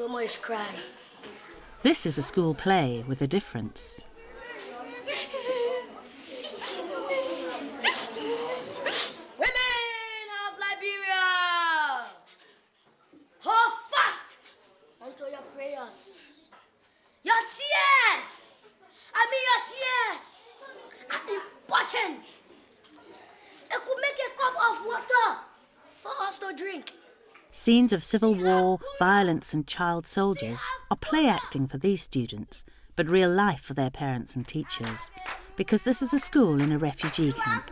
so much cry. This is a school play with a difference. Women of Liberia, hold fast unto your prayers. Your tears, your tears are important. It could make a cup of water for us to drink. Scenes of civil war, violence and child soldiers are play acting for these students, but real life for their parents and teachers, because this is a school in a refugee camp.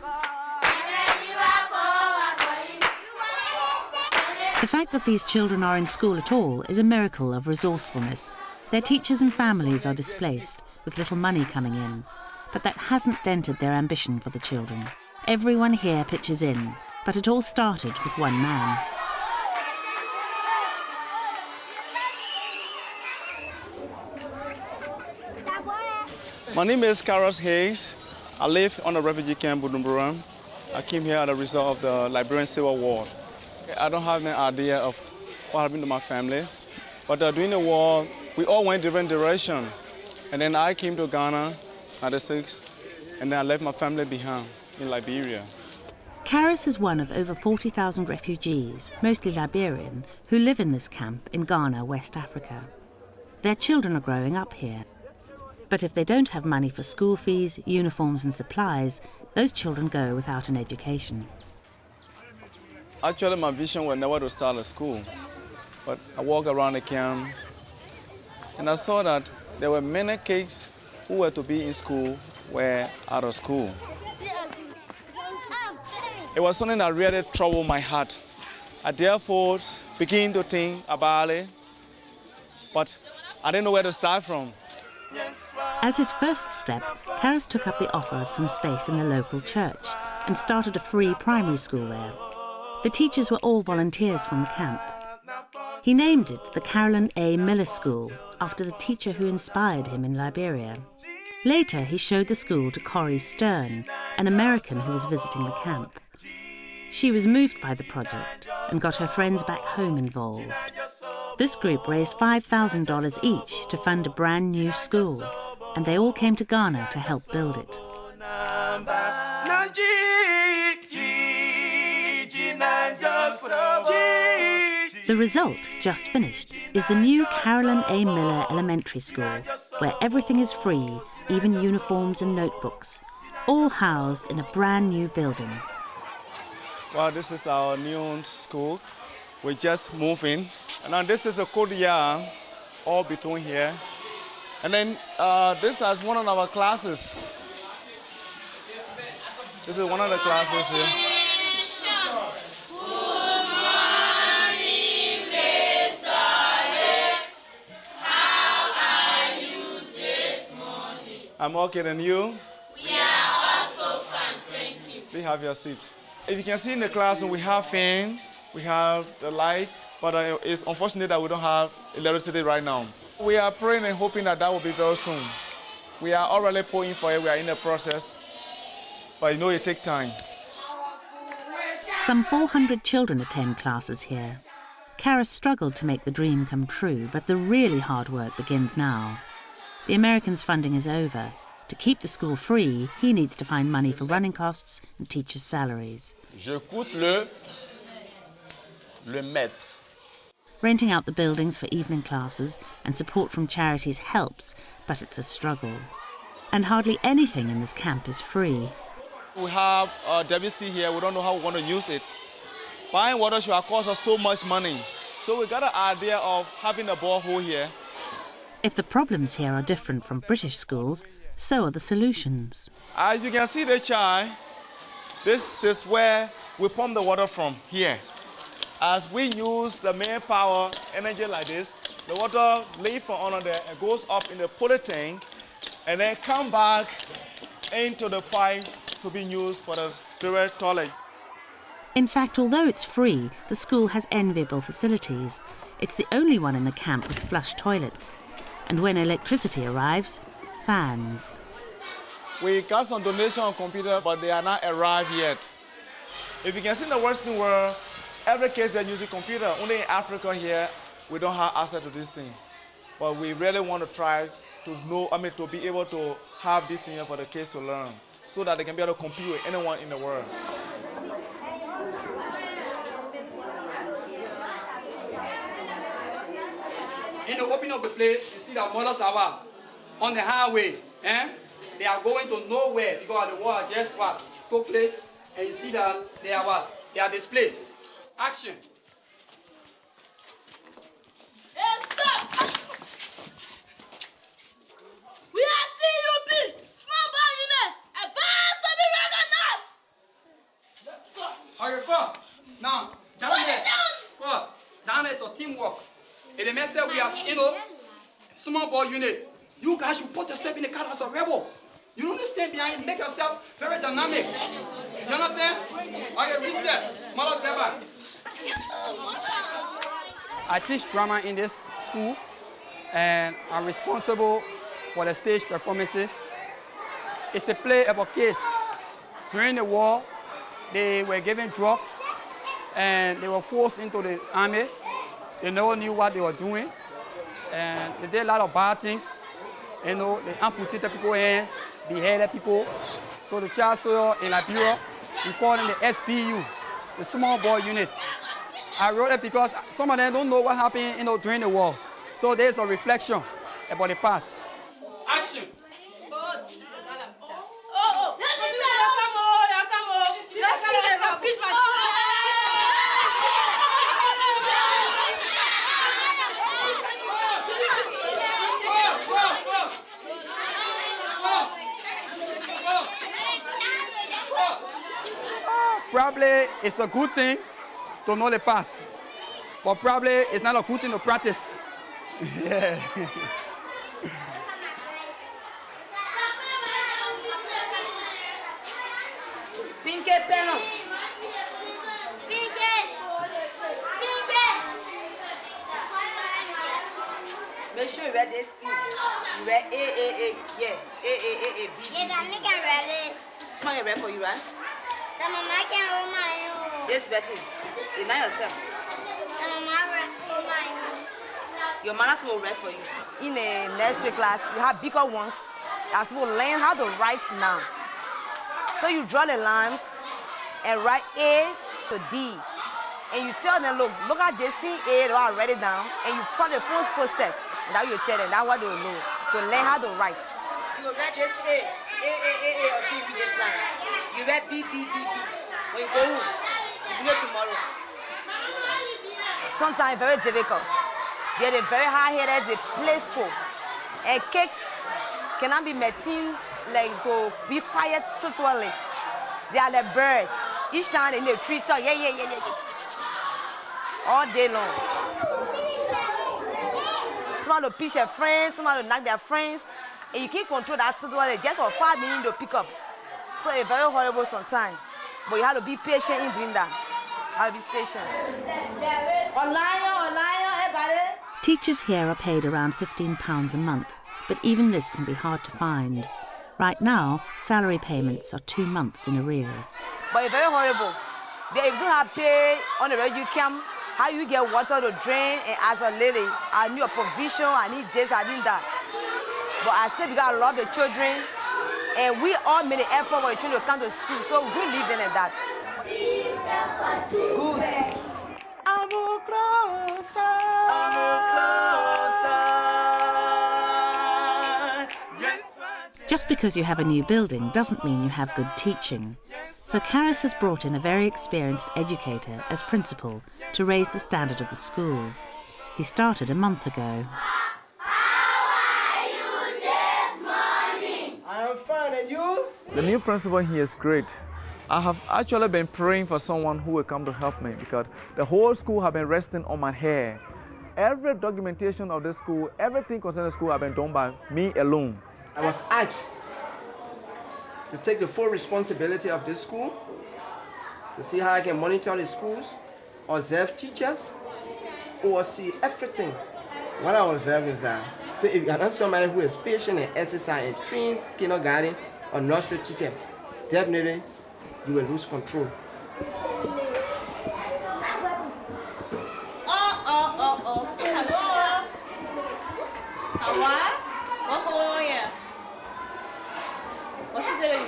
The fact that these children are in school at all is a miracle of resourcefulness. Their teachers and families are displaced, with little money coming in, but that hasn't dented their ambition for the children. Everyone here pitches in, but it all started with one man. My name is Carlos Hayes. I live on the refugee camp Bujumbura. I came here as a result of the Liberian Civil War. I don't have any idea of what happened to my family, but during the war, we all went different directions. And then I came to Ghana, 96, and then I left my family behind in Liberia. Karis is one of over 40,000 refugees, mostly Liberian, who live in this camp in Ghana, West Africa. Their children are growing up here. But if they don't have money for school fees, uniforms and supplies, those children go without an education. Actually, my vision was never to start a school, but I walked around the camp and I saw that there were many kids who were to be in school were out of school. It was something that really troubled my heart. I therefore began to think about it, but I didn't know where to start from. As his first step, Karis took up the offer of some space in the local church and started a free primary school there. The teachers were all volunteers from the camp. He named it the Carolyn A. Miller School, after the teacher who inspired him in Liberia. Later, he showed the school to Corrie Stern, an American who was visiting the camp. She was moved by the project and got her friends back home involved. This group raised $5,000 each to fund a brand new school, and they all came to Ghana to help build it. The result, just finished, is the new Carolyn A. Miller Elementary School, where everything is free, even uniforms and notebooks, all housed in a brand new building. Well, this is our new school. We just moved in. And now this is a courtyard, all between here. And then this is one of our classes. This is one of the classes here. I'm okay, and you? We are also fine, thank you. Please have your seat. If you can see in the classroom, we have fan, we have the light, but it's unfortunate that we don't have electricity right now. We are praying and hoping that that will be very soon. We are already praying for it, we are in the process, but you know it takes time. Some 400 children attend classes here. Karis struggled to make the dream come true, but the really hard work begins now. The Americans' funding is over. To keep the school free, he needs to find money for running costs and teachers' salaries. Je coûte le maître. Renting out the buildings for evening classes and support from charities helps, but it's a struggle. And hardly anything in this camp is free. We have WC here, we don't know how we want to use it. Buying water should cost us so much money. So we got an idea of having a borehole here. If the problems here are different from British schools, so are the solutions. As you can see the child, this is where we pump the water from here. As we use the main power energy like this, the water leaves from under there and goes up in the polytank and then come back into the pipe to be used for the private toilet. In fact, although it's free, the school has enviable facilities. It's the only one in the camp with flush toilets. And when electricity arrives, fans. We got some donation on computer, but they are not arrived yet. If you can see in the Western world, every case they're using computer. Only in Africa here, we don't have access to this thing. But we really want to try to know, to be able to have this thing here for the kids to learn so that they can be able to compete with anyone in the world. In the opening of the place, you see that mothers are on the highway. They are going to nowhere because the war just took place, and you see that they are They are displaced. Action. Hey, stop! We are CUP! Small ball unit! Advance to be recognized! Yes, sir. Okay, go. Now, down there. Go. Down there is a teamwork. And the man said we are, small ball unit. You guys should put yourself in the car as a rebel. You don't stand behind, make yourself very dynamic. You understand? Okay, reset. Mother, get back. I teach drama in this school, and I'm responsible for the stage performances. It's a play about kids. During the war, they were given drugs, and they were forced into the army. They never knew what they were doing, and they did a lot of bad things. They amputated people's hands, beheaded people. So the child soldier in Liberia, we call them the SBU, the small ball unit. I wrote it because some of them don't know what happened, during the war. So there's a reflection about the past. Action. Probably it's a good thing to know the past, but probably it's not a good thing to practice. Yeah. Pinky penno. Pinky! Pinky! Make sure you read this thing. You read A, yeah, A, B. Yes, I'm making ready. Small you read for you, right? The mama can hold my own. Yes, Betty. Deny yourself. The mama hold my own. Your manners will read for you. In a nursery class, you have bigger ones. You are supposed to learn how to write now. So you draw the lines and write A to D. And you tell them, look at this thing A, they will write it down. And you follow the first step. And now you tell them, that's what they will know. To learn how to write. You will write this A, until you read this line. You read B. When you go home, you do it tomorrow. Sometimes very difficult. They're very hard-headed, they're playful. And cakes cannot be maintained like to be quiet totally. They are like birds. Each time in the tree talk, yeah. All day long. Some will pitch their friends, some will knock their friends. And you can't control that totally. Just for 5 minutes to pick up. So it's very horrible sometimes. But you have to be patient in doing that. You have to be patient. Teachers here are paid around £15 a month, but even this can be hard to find. Right now, salary payments are 2 months in arrears. But it's very horrible. If you don't have pay on the refugee camp, how you get water to drink, and as a lady, I need a provision, I need this, I need that. But I still because I love the children, and we all made an effort for the children to come to school, so we live in that. Good. Just because you have a new building doesn't mean you have good teaching. So Karis has brought in a very experienced educator as principal to raise the standard of the school. He started a month ago. How are you this morning? I am fine, and you? The new principal here is great. I have actually been praying for someone who will come to help me because the whole school have been resting on my hair. Every documentation of the school, everything concerning the school have been done by me alone. I was asked to take the full responsibility of this school, to see how I can monitor the schools, observe teachers, oversee everything. What I observe is that so if you are not somebody who is patient and exercise and train kindergarten or nursery teacher, definitely you will lose control. Oh. What? Oh, yeah. What she did?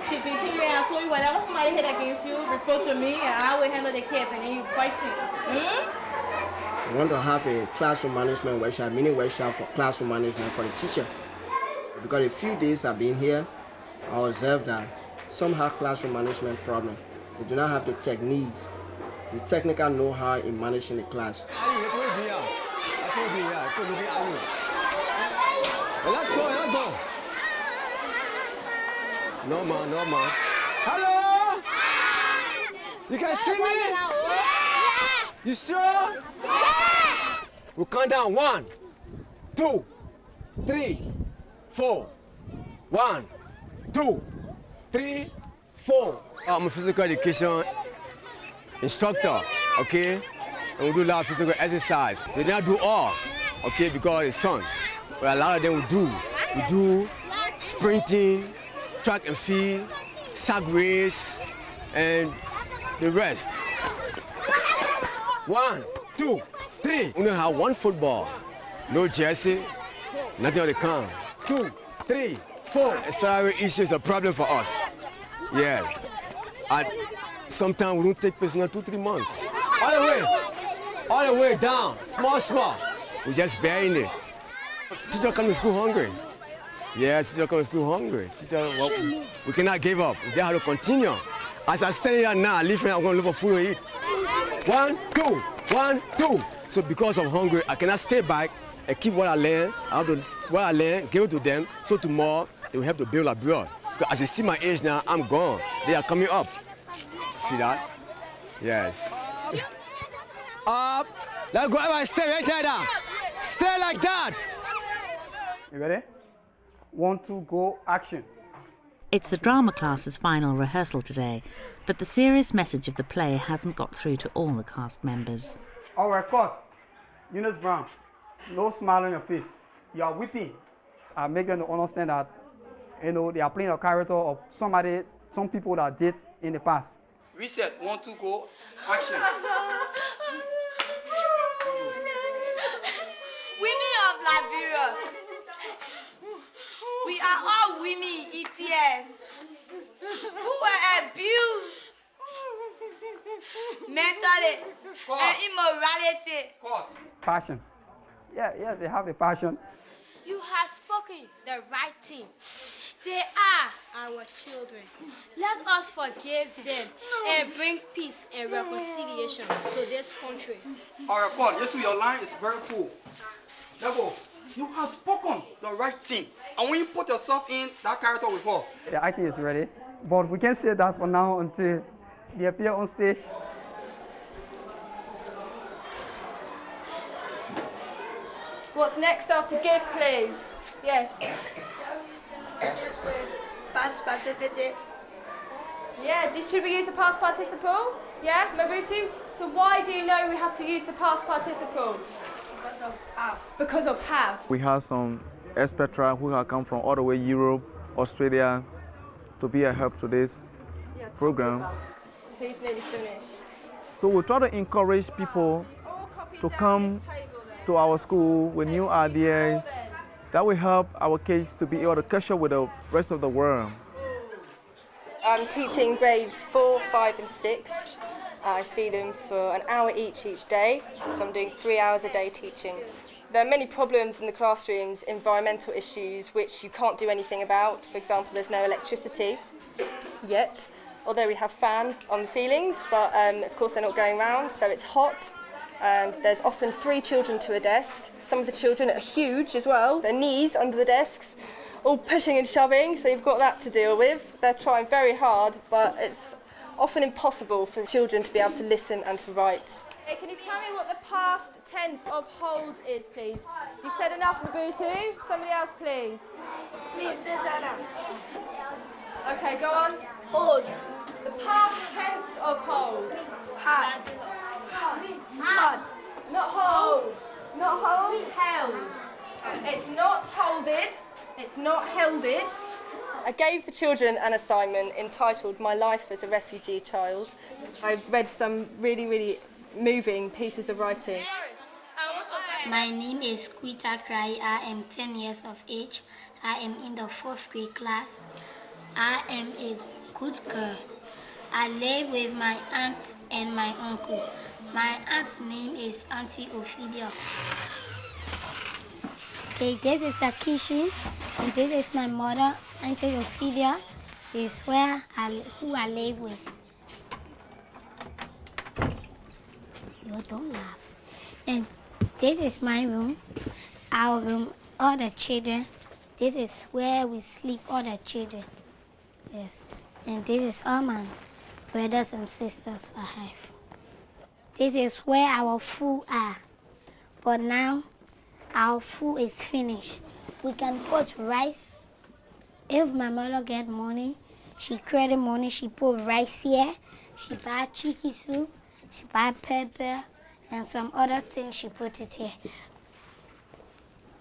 She beating you and I told you whenever somebody hit against you, report to me and I will handle the case and then you fighting. I want to have a classroom management workshop, mini workshop for classroom management for the teacher. Because a few days I've been here, I observed that some have classroom management problem. They do not have the techniques, the technical know-how in managing the class. Let's go. No man. Hello? You can see me? You sure? We'll count down 1, 2, 3, 4. 1, 2, 3, 4. I'm a physical education instructor, okay? And we do a lot of physical exercise. They don't do all, okay, because it's sun. But a lot of them we do. We do sprinting, track and field, sack race, and the rest. 1, 2, 3. We don't have one football, no jersey, nothing on the can. 2, 3, 4. Salary issue is a problem for us. Yeah. And sometimes we don't take personal 2-3 months. All the way down, small. We just bearing it. Teacher come to school hungry. Yeah, teacher come to school hungry. We cannot give up. We just have to continue. As I stand here now, leaving, I'm going to look for food to eat. 1, 2, 1, 2. So because of hunger, I cannot stay back and keep what I learn. I have to what I learn, give it to them, so tomorrow they will help to build abroad. Because as you see my age now, I'm gone. They are coming up. See that? Yes. Up. Let's go. Everybody stay right there now. Stay like that. You ready? 1, 2, go, action. It's the drama class's final rehearsal today, but the serious message of the play hasn't got through to all the cast members. All right, cut. Eunice Brown, no smile on your face. You are weeping. I make them to understand that, they are playing a character of some people that did in the past. Reset, 1, 2, go, action. Women of Liberia. We are all women ETS who were abused mentally and immorality. Passion. Yeah, they have the passion. You have spoken the right thing. They are our children. Let us forgive them and bring peace and reconciliation to this country. All right, Paul, yes, your line is very full. Level, you have spoken the right thing. And when you put yourself in that character with Paul. The acting is ready, but we can say that for now until they appear on stage. What's next after give, please? Yes. Past participle. Yeah, should we use the past participle? Yeah, Mabutu? So why do you know we have to use the past participle? Because of have. Because of have. We have some expatriates who have come from all the way Europe, Australia, to be a help to this program. He's nearly finished. So we try to encourage people to come to our school with new ideas that will help our kids to be able to catch up with the rest of the world. I'm teaching grades 4, 5 and 6. I see them for an hour each day, so I'm doing 3 hours a day teaching. There are many problems in the classrooms, environmental issues which you can't do anything about. For example, there's no electricity yet, although we have fans on the ceilings, but of course they're not going round, so it's hot. And there's often 3 children to a desk. Some of the children are huge as well, their knees under the desks, all pushing and shoving, so you've got that to deal with. They're trying very hard, but it's often impossible for children to be able to listen and to write. Hey, can you tell me what the past tense of hold is, please? You said enough, Mabutu. Somebody else, please. Me, Cesara. Okay, go on. Hold. The past tense of hold. Had. Hard. Not hold. Not hold. Held. It's not holded. It's not helded. I gave the children an assignment entitled My Life as a Refugee Child. I read some really, really moving pieces of writing. I want to My name is Kuita Krai. I am 10 years of age. I am in the 4th grade class. I am a good girl. I live with my aunt and my uncle. My aunt's name is Auntie Ophelia. Okay, this is the kitchen, and this is my mother, Auntie Ophelia. This is who I live with. You don't laugh. And this is my room, our room, all the children. This is where we sleep, all the children. Yes. And this is all my brothers and sisters I have. This is where our food are. But now, our food is finished. We can put rice. If my mother get money, she credit money, she put rice here. She buy chicken soup, she buy pepper, and some other things she put it here.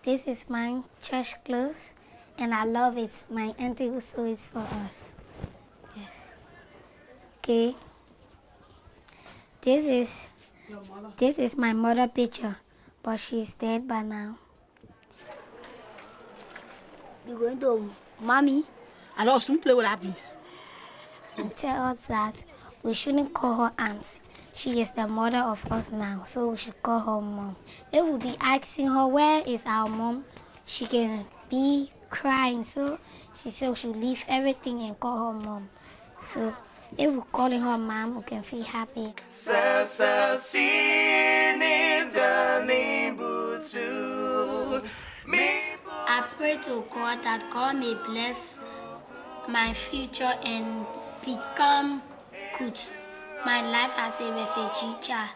This is my church clothes, and I love it. My auntie will sew it for us. Yes. Okay. This is my mother picture, but she's dead by now. You're going to Mommy? I lost to play with that, please. And tell us that we shouldn't call her aunt. She is the mother of us now, so we should call her mom. If we be asking her where is our mom, she can be crying. So she said we should leave everything and call her mom. So if we're calling her mom, we can feel happy. I pray to God that God may bless my future and become good. My life as a refugee child.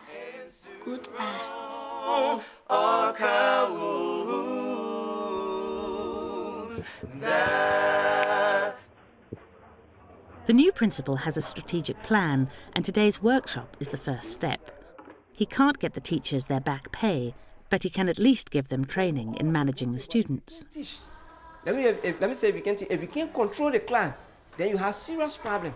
Goodbye. The new principal has a strategic plan, and today's workshop is the first step. He can't get the teachers their back pay, but he can at least give them training in managing the students. Let me say, if you can't control the class, then you have serious problem.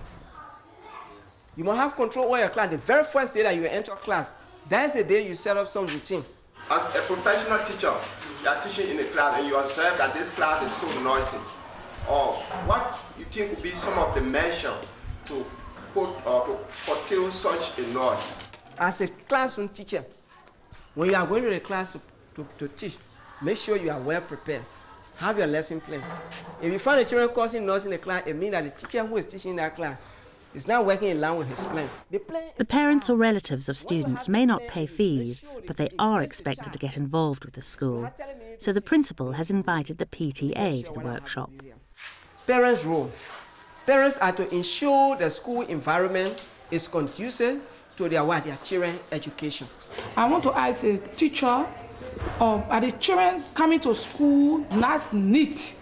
You must have control over your class. The very first day that you enter class, that's the day you set up some routine. As a professional teacher, you are teaching in a class and you observe that this class is so noisy. Or what you think would be some of the measures to curtail such a noise? As a classroom teacher, when you are going to the class to teach, make sure you are well prepared. Have your lesson plan. If you find the children causing noise in the class, it means that the teacher who is teaching that class is not working in line with his plan. The parents or relatives of students may not pay fees, but they are expected to get involved with the school. So the principal has invited the PTA to the workshop. Parents' role. Parents are to ensure the school environment is conducive to their children's education. I want to ask a teacher, are the children coming to school not neat?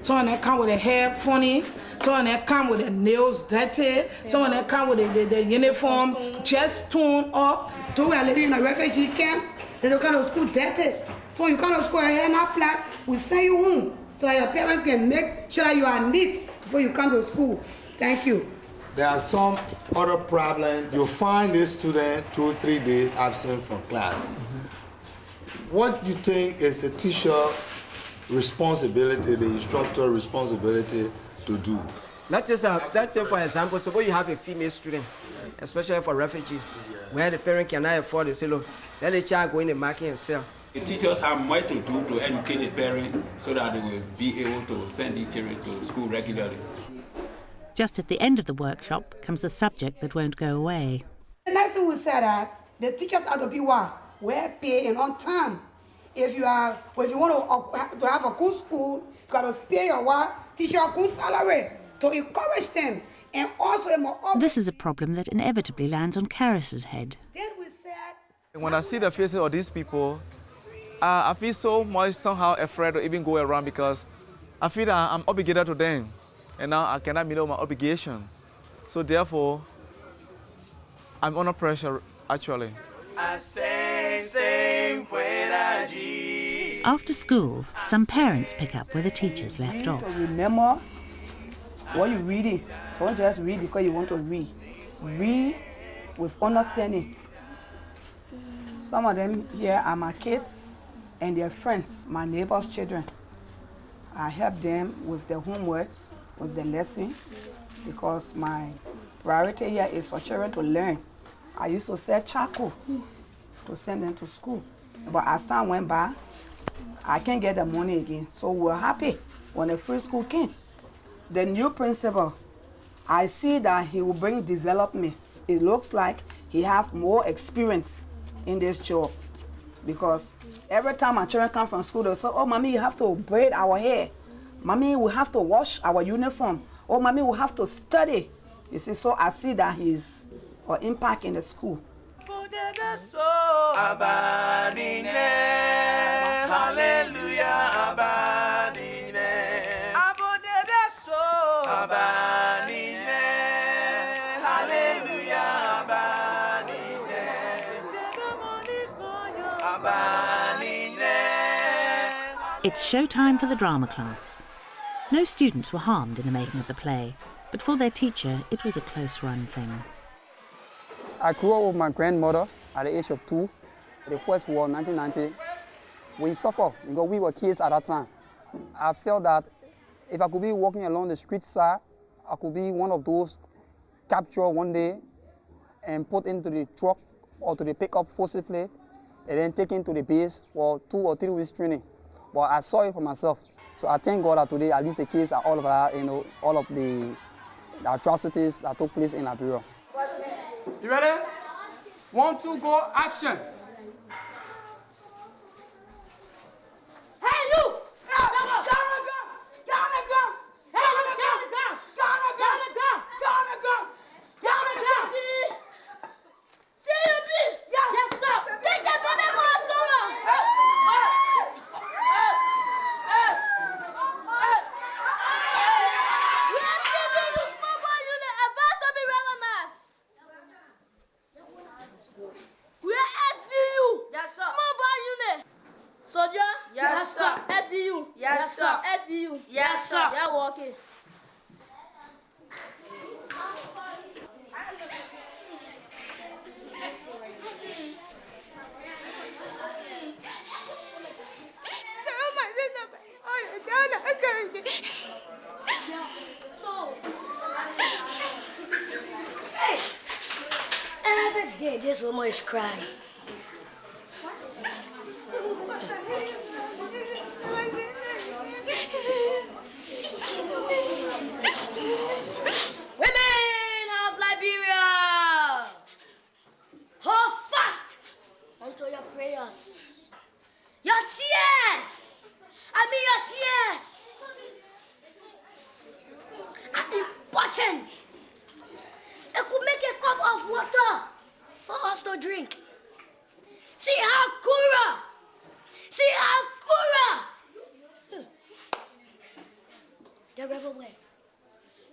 Some of them come with their hair funny, some of them come with their nails dirty, some of them come with the uniform just torn up. So we are living in a refugee camp, they don't come to school dirty. So you come to school and hair not flat, we send you home so that your parents can make sure that you are neat before you come to school. Thank you. There are some other problems. You find this student 2 or 3 days absent from class. What do you think is the teacher responsibility, the instructor responsibility to do? Let's say, for example, suppose you have a female student, especially for refugees, where the parent cannot afford to say, look, let the child go in the market and sell. The teachers have much to do to educate the parents so that they will be able to send the children to school regularly. Just at the end of the workshop comes the subject that won't go away. The next thing we said that the teachers have to be well paid and on time. If you want to have a good school, you got to pay your teacher a good salary to encourage them. And also, this is a problem that inevitably lands on Karis's head. When I see the faces of these people, I feel so much somehow afraid to even go around because I feel that I'm obligated to them. And now I cannot meet my obligation. So therefore, I'm under pressure, actually. After school, some parents pick up where the teachers left off. Remember what you're reading. Don't just read because you want to read. Read with understanding. Some of them here are my kids. and their friends, my neighbors' children. I help them with their homeworks, with the lesson, because my priority here is for children to learn. I used to sell charcoal to send them to school. But as time went by, I can't get the money again. So we're happy when the free school came. The new principal, I see that he will bring development. It looks like he have more experience in this job. Because every time my children come from school, they say, oh, mommy, you have to braid our hair. Mommy, we have to wash our uniform. Oh, mommy, we have to study. You see, so I see that he's an impact in the school. It's showtime for the drama class. No students were harmed in the making of the play, but for their teacher, it was a close-run thing. I grew up with my grandmother at the age of 2. The first war, 1990, we suffered because we were kids at that time. I felt that if I could be walking along the street side, I could be one of those captured one day and put into the truck or to the pickup forcibly and then taken to the base for 2 or 3 weeks training. But I saw it for myself. So I thank God that today, at least the kids are all of that, all of the atrocities that took place in Liberia. You ready? 1, 2, go, action! Hey, you! Get on the ground! Get on the ground! Get on the ground! Get on the ground! Get on the ground! Get on the ground! See you, please! Yes, sir! Take the baby for a solo! Yes, you small boy unit, advance to be recognized. We are SBU. Yes, sir. Small boy unit. Soldier. Yes, sir. SBU. Yes, sir. SBU. Yes, sir. Yeah, walking. Every day this woman is crying. Women of Liberia, hold fast unto your prayers. Your tears, your tears are important. It could make a cup of water for us to drink. See how Kura. See how Kura. The rebel went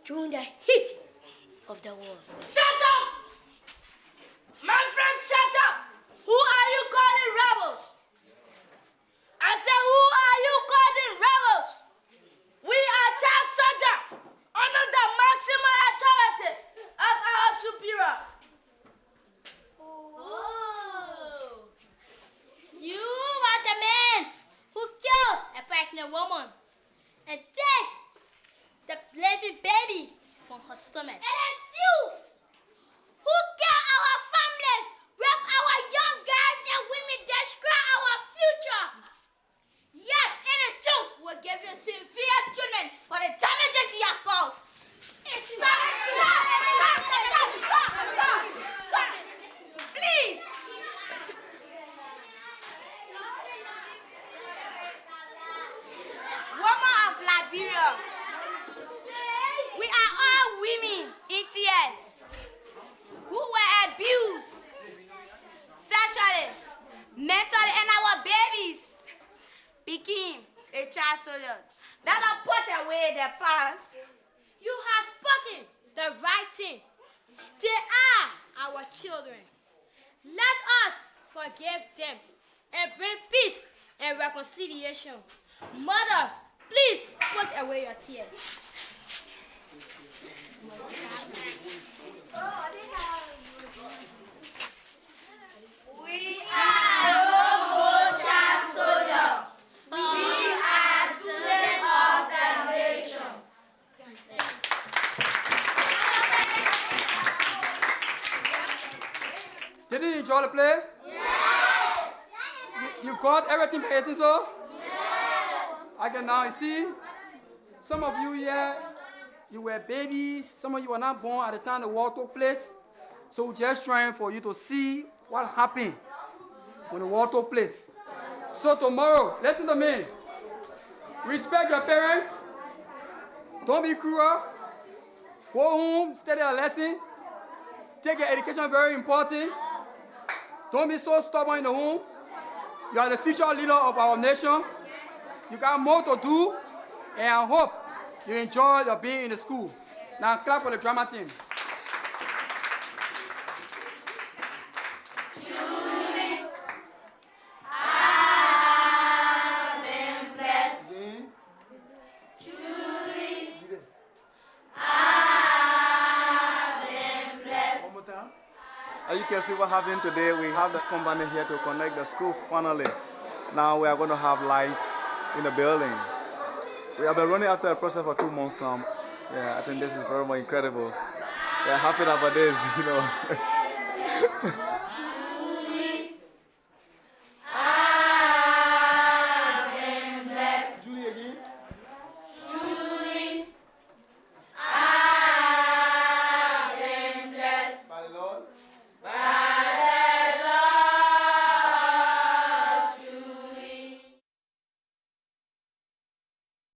during the heat of the war. Shut up! My friend, shut up! Who are you calling rebels? I said, who are you calling rebels? We are child soldiers under the maximum authority of our superior. Oh. You are the man who killed a pregnant woman and take the living baby from her stomach. It is you who kill our families, rape our young girls and women, destroy our future. Yes, it is truth will give you severe treatment for the damages you have caused. Stop! Please! Women of Liberia, we are all women in tears who were abused sexually, mentally, and our babies became a child soldiers. Let us put away the past. You have spoken the right thing. They are our children. Let us forgive them and bring peace and reconciliation. Mother, please put away your tears. We are no more child soldiers. enjoy the play? Yes. You got everything by yourself? So? Yes. Okay, now you see, some of you here, you were babies, some of you were not born at the time the war took place. So we're just trying for you to see what happened when the war took place. So tomorrow, listen to me. Respect your parents. Don't be cruel. Go home, study a lesson. Take your education very important. Don't be so stubborn in the home. You are the future leader of our nation. You got more to do, and I hope you enjoy your being in the school. Now clap for the drama team. As you can see what happened today, we have the company here to connect the school finally. Now we are going to have light in the building. We have been running after the process for 2 months now. Yeah, I think this is very much incredible. We are happy about this, you know.